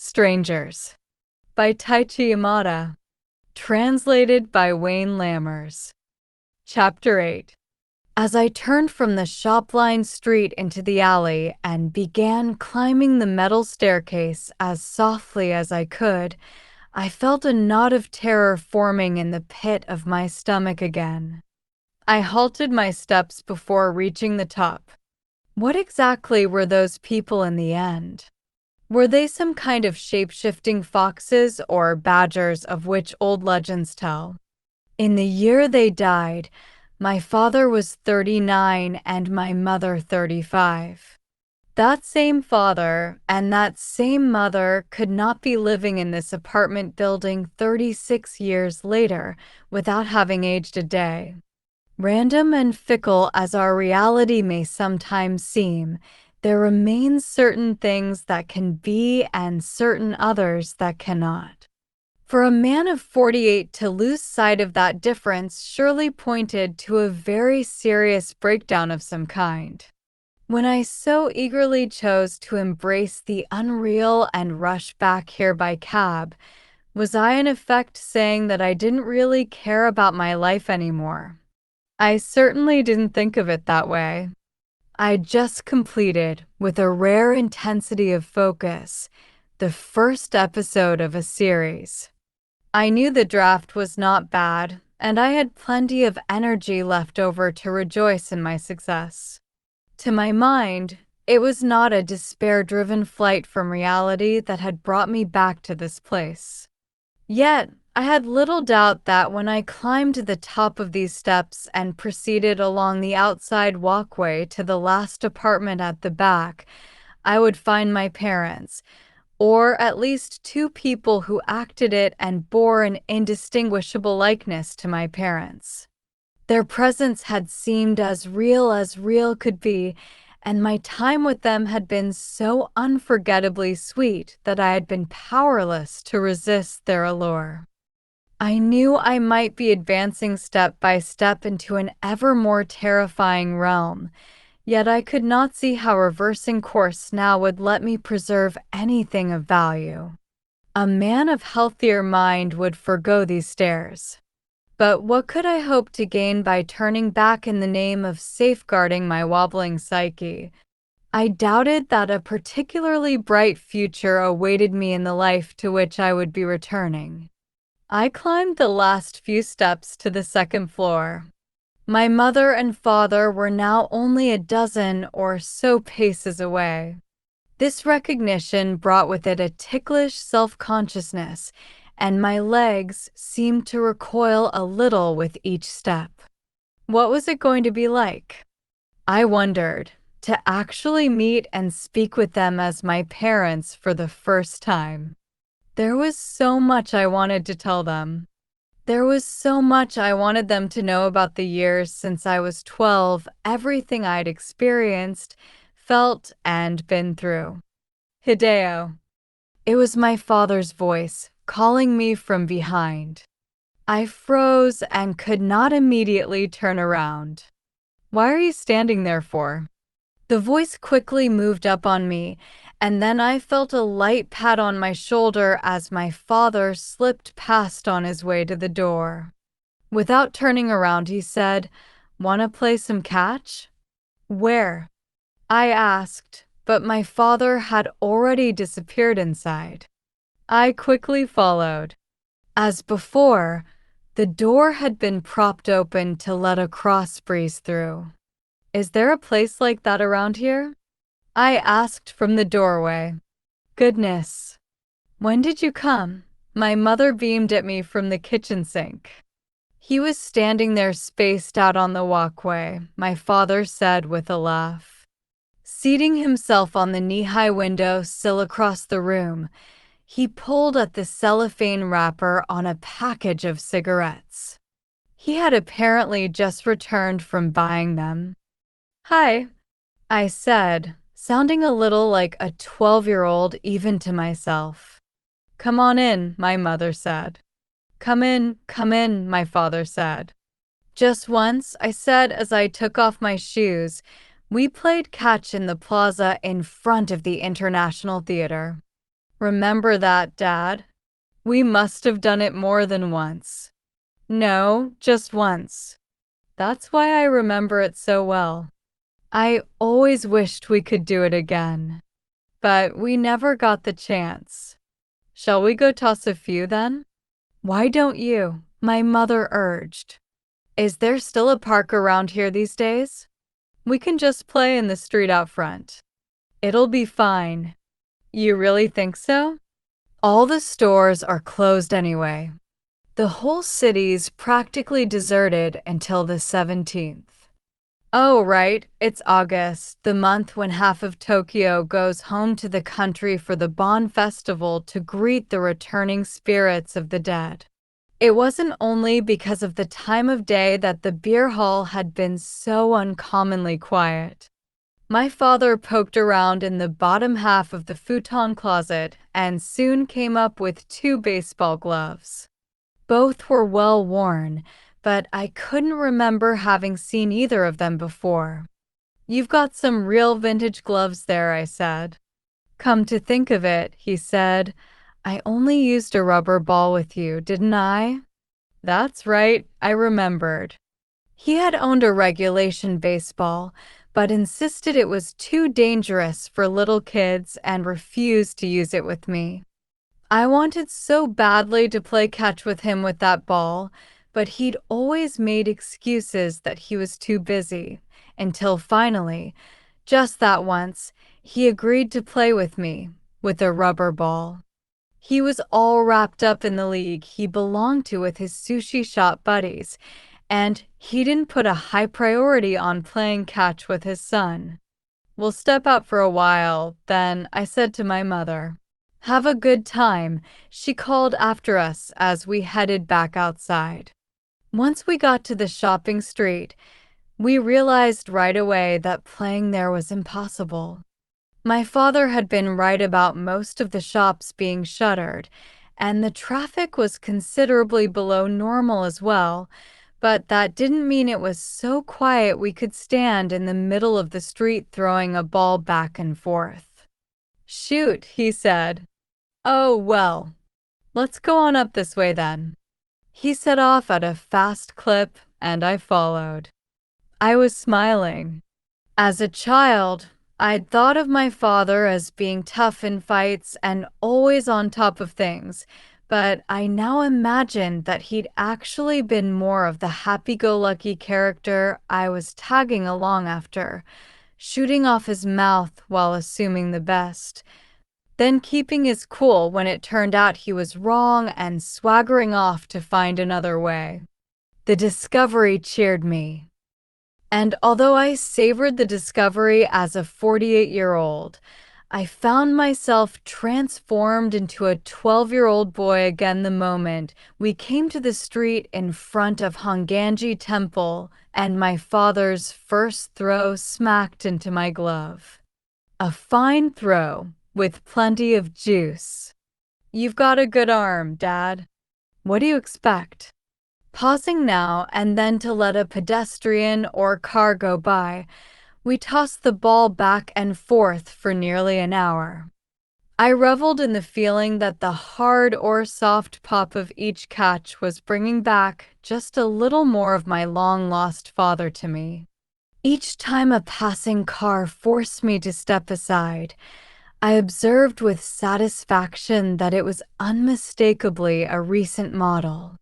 Strangers by Taichi Yamada. Translated by Wayne Lammers. Chapter 8. As I turned from the shop-lined street into the alley and began climbing the metal staircase as softly as I could, I felt a knot of terror forming in the pit of my stomach again. I halted my steps before reaching the top. What exactly were those people in the end? Were they some kind of shape-shifting foxes or badgers of which old legends tell? In the year they died, my father was 39 and my mother 35. That same father and that same mother could not be living in this apartment building 36 years later without having aged a day. Random and fickle as our reality may sometimes seem, there remain certain things that can be and certain others that cannot. For a man of 48 to lose sight of that difference surely pointed to a very serious breakdown of some kind. When I so eagerly chose to embrace the unreal and rush back here by cab, was I in effect saying that I didn't really care about my life anymore? I certainly didn't think of it that way. I just completed, with a rare intensity of focus, the first episode of a series. I knew the draft was not bad, and I had plenty of energy left over to rejoice in my success. To my mind, it was not a despair-driven flight from reality that had brought me back to this place. Yet, I had little doubt that when I climbed to the top of these steps and proceeded along the outside walkway to the last apartment at the back, I would find my parents, or at least two people who acted it and bore an indistinguishable likeness to my parents. Their presence had seemed as real could be, and my time with them had been so unforgettably sweet that I had been powerless to resist their allure. I knew I might be advancing step by step into an ever more terrifying realm, yet I could not see how reversing course now would let me preserve anything of value. A man of healthier mind would forgo these stairs. But what could I hope to gain by turning back in the name of safeguarding my wobbling psyche? I doubted that a particularly bright future awaited me in the life to which I would be returning. I climbed the last few steps to the second floor. My mother and father were now only a dozen or so paces away. This recognition brought with it a ticklish self-consciousness, and my legs seemed to recoil a little with each step. What was it going to be like? I wondered, to actually meet and speak with them as my parents for the first time. There was so much I wanted to tell them. There was so much I wanted them to know about the years since I was 12, everything I'd experienced, felt, and been through. Hideo. It was my father's voice, calling me from behind. I froze and could not immediately turn around. Why are you standing there for? The voice quickly moved up on me, and then I felt a light pat on my shoulder as my father slipped past on his way to the door. Without turning around, he said, "Want to play some catch?" "Where?" I asked, but my father had already disappeared inside. I quickly followed. As before, the door had been propped open to let a cross breeze through. "Is there a place like that around here?" I asked from the doorway. "Goodness. When did you come?" My mother beamed at me from the kitchen sink. "He was standing there spaced out on the walkway," my father said with a laugh. Seating himself on the knee-high window sill across the room, he pulled at the cellophane wrapper on a package of cigarettes. He had apparently just returned from buying them. "Hi," I said, sounding a little like a 12-year-old even to myself. "Come on in," my mother said. Come in, my father said. "Just once," I said as I took off my shoes. "We played catch in the plaza in front of the International Theater." Remember that, Dad? We must have done it more than once. No, just once. That's why I remember it so well. I always wished we could do it again, but we never got the chance. Shall we go toss a few then? Why don't you? My mother urged. Is there still a park around here these days? We can just play in the street out front. It'll be fine. You really think so? All the stores are closed anyway. The whole city's practically deserted until the 17th. Oh, right, it's August, the month when half of Tokyo goes home to the country for the Bon Festival to greet the returning spirits of the dead. It wasn't only because of the time of day that the beer hall had been so uncommonly quiet. My father poked around in the bottom half of the futon closet and soon came up with 2 baseball gloves. Both were well worn, but I couldn't remember having seen either of them before. You've got some real vintage gloves there, I said. Come to think of it, he said, I only used a rubber ball with you, didn't I? That's right, I remembered. He had owned a regulation baseball, but insisted it was too dangerous for little kids and refused to use it with me. I wanted so badly to play catch with him with that ball, but he'd always made excuses that he was too busy, until finally, just that once, he agreed to play with me, with a rubber ball. He was all wrapped up in the league he belonged to with his sushi shop buddies, and he didn't put a high priority on playing catch with his son. We'll step out for a while, then I said to my mother. Have a good time, she called after us as we headed back outside. Once we got to the shopping street, we realized right away that playing there was impossible. My father had been right about most of the shops being shuttered, and the traffic was considerably below normal as well, but that didn't mean it was so quiet we could stand in the middle of the street throwing a ball back and forth. Shoot, he said. Oh, well, let's go on up this way then. He set off at a fast clip, and I followed. I was smiling. As a child, I'd thought of my father as being tough in fights and always on top of things, but I now imagined that he'd actually been more of the happy-go-lucky character I was tagging along after, shooting off his mouth while assuming the best, then keeping his cool when it turned out he was wrong and swaggering off to find another way. The discovery cheered me. And although I savored the discovery as a 48-year-old, I found myself transformed into a 12-year-old boy again the moment we came to the street in front of Honganji Temple and my father's first throw smacked into my glove. A fine throw with plenty of juice. You've got a good arm, Dad. What do you expect? Pausing now and then to let a pedestrian or car go by, we tossed the ball back and forth for nearly an hour. I reveled in the feeling that the hard or soft pop of each catch was bringing back just a little more of my long-lost father to me. Each time a passing car forced me to step aside, I observed with satisfaction that it was unmistakably a recent model.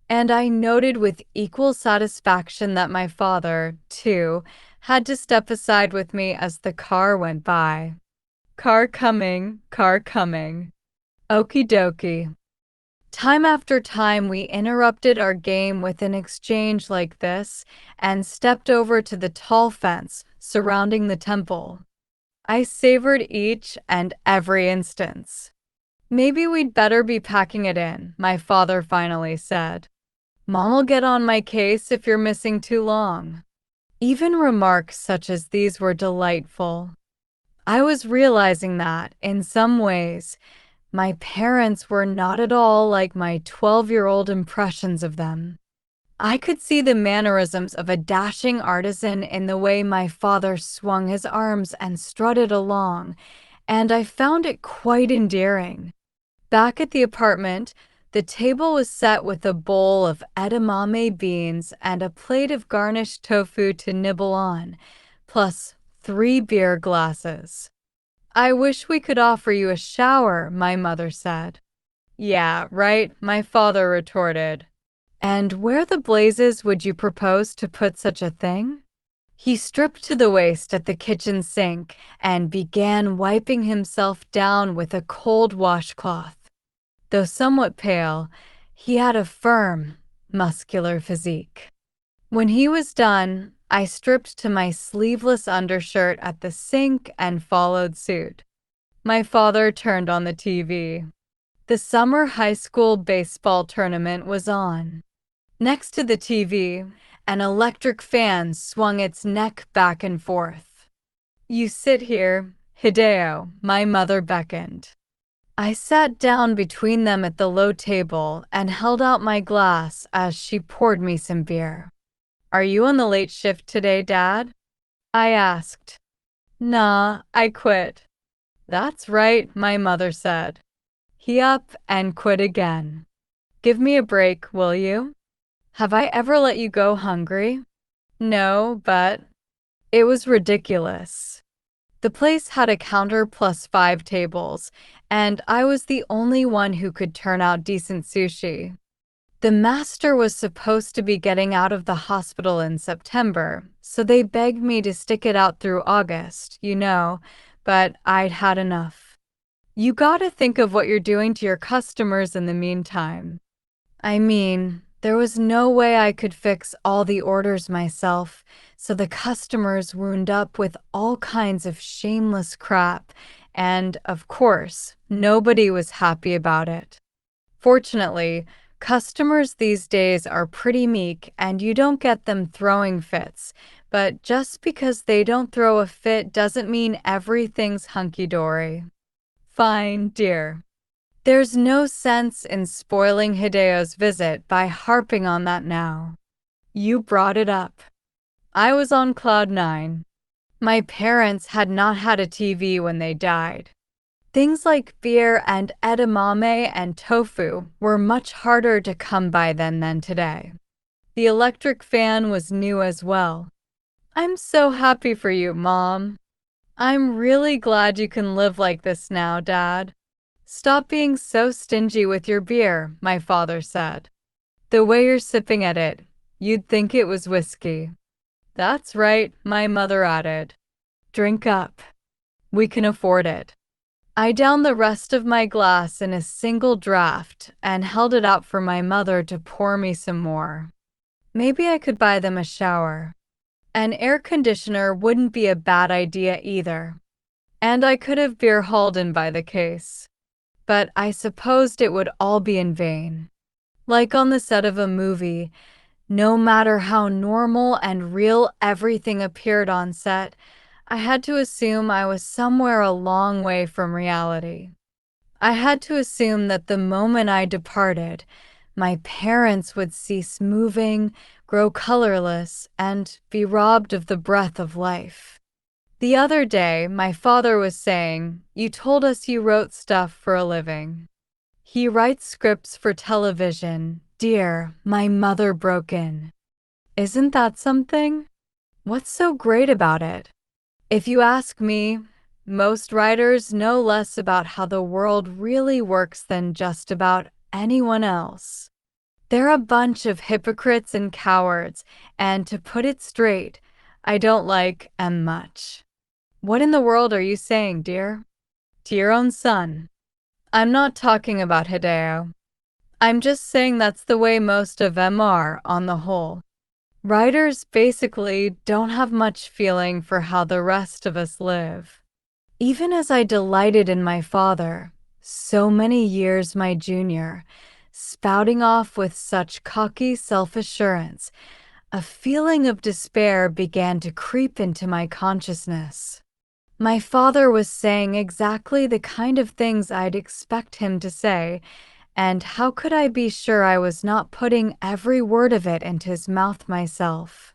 And I noted with equal satisfaction that my father, too, had to step aside with me as the car went by. Car coming, car coming. Okie dokie. Time after time we interrupted our game with an exchange like this and stepped over to the tall fence surrounding the temple. I savored each and every instance. Maybe we'd better be packing it in, my father finally said. Mom'll get on my case if you're missing too long. Even remarks such as these were delightful. I was realizing that, in some ways, my parents were not at all like my 12-year-old impressions of them. I could see the mannerisms of a dashing artisan in the way my father swung his arms and strutted along, and I found it quite endearing. Back at the apartment, the table was set with a bowl of edamame beans and a plate of garnished tofu to nibble on, plus 3 beer glasses. "I wish we could offer you a shower," my mother said. "Yeah, right," my father retorted. "And where the blazes would you propose to put such a thing?" He stripped to the waist at the kitchen sink and began wiping himself down with a cold washcloth. Though somewhat pale, he had a firm, muscular physique. When he was done, I stripped to my sleeveless undershirt at the sink and followed suit. My father turned on the TV. The summer high school baseball tournament was on. Next to the TV, an electric fan swung its neck back and forth. "You sit here, Hideo," my mother beckoned. I sat down between them at the low table and held out my glass as she poured me some beer. "Are you on the late shift today, Dad?" I asked. "Nah, I quit." "That's right," my mother said. He up and quit again. "Give me a break, will you? Have I ever let you go hungry?" "No, but—" It was ridiculous. The place had a counter plus 5 tables, and I was the only one who could turn out decent sushi. The master was supposed to be getting out of the hospital in September, so they begged me to stick it out through August, but I'd had enough. "You gotta think of what you're doing to your customers in the meantime." I mean, there was no way I could fix all the orders myself, so the customers wound up with all kinds of shameless crap, and, of course, nobody was happy about it. Fortunately, customers these days are pretty meek and you don't get them throwing fits, but just because they don't throw a fit doesn't mean everything's hunky-dory. Fine, dear. There's no sense in spoiling Hideo's visit by harping on that now. You brought it up. I was on cloud 9. My parents had not had a TV when they died. Things like beer and edamame and tofu were much harder to come by then than today. The electric fan was new as well. "I'm so happy for you, Mom." "I'm really glad you can live like this now, Dad." "Stop being so stingy with your beer," my father said. "The way you're sipping at it, you'd think it was whiskey." "That's right," my mother added. "Drink up. We can afford it." I downed the rest of my glass in a single draught and held it out for my mother to pour me some more. Maybe I could buy them a shower. An air conditioner wouldn't be a bad idea either. And I could have beer hauled in by the case. But I supposed it would all be in vain. Like on the set of a movie, no matter how normal and real everything appeared on set, I had to assume I was somewhere a long way from reality. I had to assume that the moment I departed, my parents would cease moving, grow colorless, and be robbed of the breath of life. The other day, my father was saying, "You told us you wrote stuff for a living." "He writes scripts for television, dear," my mother broke in. "Isn't that something? What's so great about it?" If you ask me, most writers know less about how the world really works than just about anyone else. They're a bunch of hypocrites and cowards, and to put it straight, I don't like them much. What in the world are you saying, dear? To your own son. I'm not talking about Hideo. I'm just saying that's the way most of them are, on the whole. Writers basically don't have much feeling for how the rest of us live. Even as I delighted in my father, so many years my junior, spouting off with such cocky self-assurance, a feeling of despair began to creep into my consciousness. My father was saying exactly the kind of things I'd expect him to say, and how could I be sure I was not putting every word of it into his mouth myself?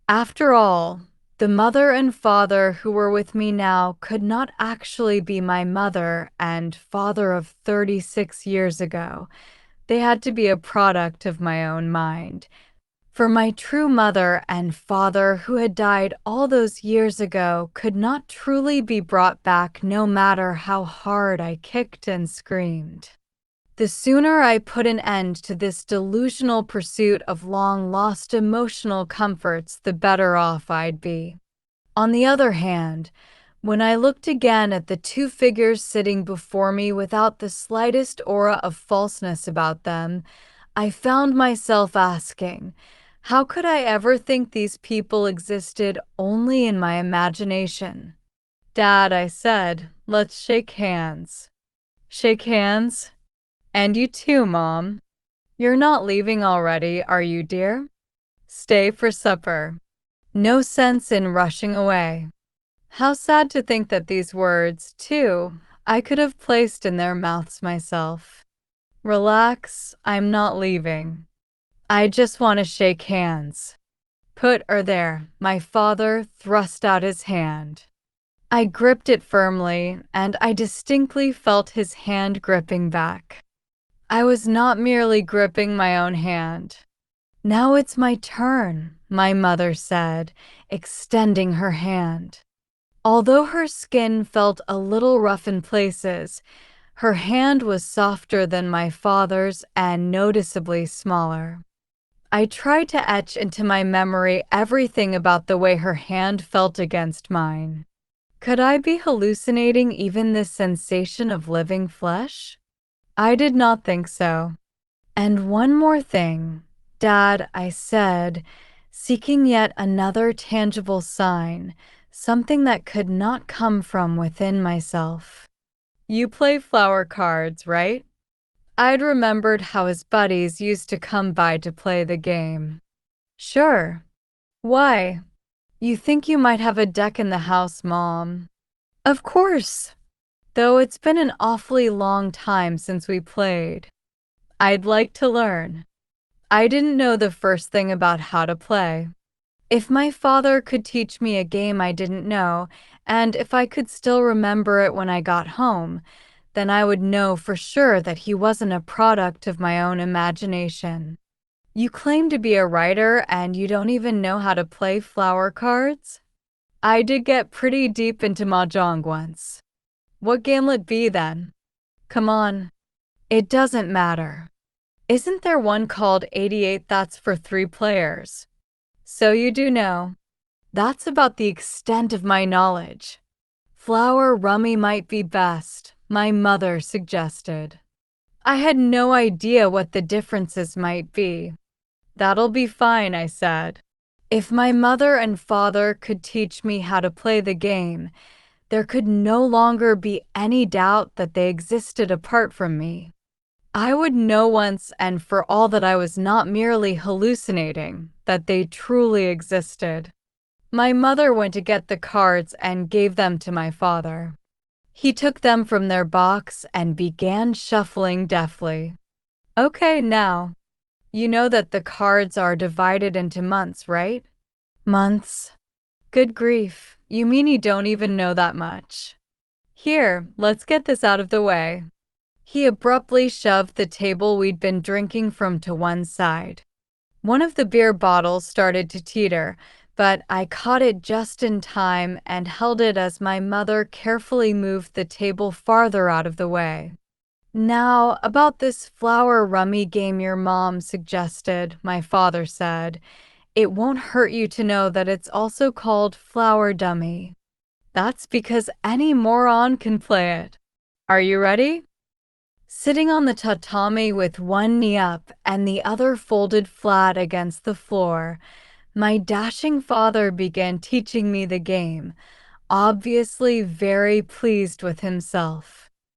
After all, The mother and father who were with me now could not actually be my mother and father of 36 years ago. They had to be a product of my own mind. For my true mother and father who had died all those years ago could not truly be brought back no matter how hard I kicked and screamed. The sooner I put an end to this delusional pursuit of long-lost emotional comforts, the better off I'd be. On the other hand, when I looked again at the two figures sitting before me without the slightest aura of falseness about them, I found myself asking, how could I ever think these people existed only in my imagination? "Dad," I said, "let's shake hands." "Shake hands? And you too, Mom. You're not leaving already, are you, dear? Stay for supper. No sense in rushing away." How sad to think that these words, too, I could have placed in their mouths myself. "Relax, I'm not leaving. I just want to shake hands." Put her there, my father thrust out his hand. I gripped it firmly, and I distinctly felt his hand gripping back. I was not merely gripping my own hand. "Now it's my turn," my mother said, extending her hand. Although her skin felt a little rough in places, her hand was softer than my father's and noticeably smaller. I tried to etch into my memory everything about the way her hand felt against mine. Could I be hallucinating even this sensation of living flesh? I did not think so. "And one more thing, Dad," I said, seeking yet another tangible sign, something that could not come from within myself. "You play flower cards, right?" I'd remembered how his buddies used to come by to play the game. "Sure. Why? You think you might have a deck in the house, Mom?" "Of course. Though it's been an awfully long time since we played. I'd like to learn." I didn't know the first thing about how to play. If my father could teach me a game I didn't know, and if I could still remember it when I got home, then I would know for sure that he wasn't a product of my own imagination. "You claim to be a writer and you don't even know how to play flower cards?" I did get pretty deep into mahjong once. "What game'll it be then?" "Come on." "It doesn't matter. Isn't there one called 88 that's for 3 players?" "So you do know." That's about the extent of my knowledge. "Flower rummy might be best," my mother suggested. I had no idea what the differences might be. "That'll be fine," I said. If my mother and father could teach me how to play the game, there could no longer be any doubt that they existed apart from me. I would know once and for all that I was not merely hallucinating, that they truly existed. My mother went to get the cards and gave them to my father. He took them from their box and began shuffling deftly. "Okay, now, you know that the cards are divided into months, right?" "Months? Good grief, you mean you don't even know that much? Here, let's get this out of the way." He abruptly shoved the table we'd been drinking from to one side. One of the beer bottles started to teeter, but I caught it just in time and held it as my mother carefully moved the table farther out of the way. "Now, about this flower rummy game your mom suggested," my father said, "it won't hurt you to know that it's also called flower dummy. That's because any moron can play it. Are you ready?" Sitting on the tatami with one knee up and the other folded flat against the floor, my dashing father began teaching me the game, obviously very pleased with himself.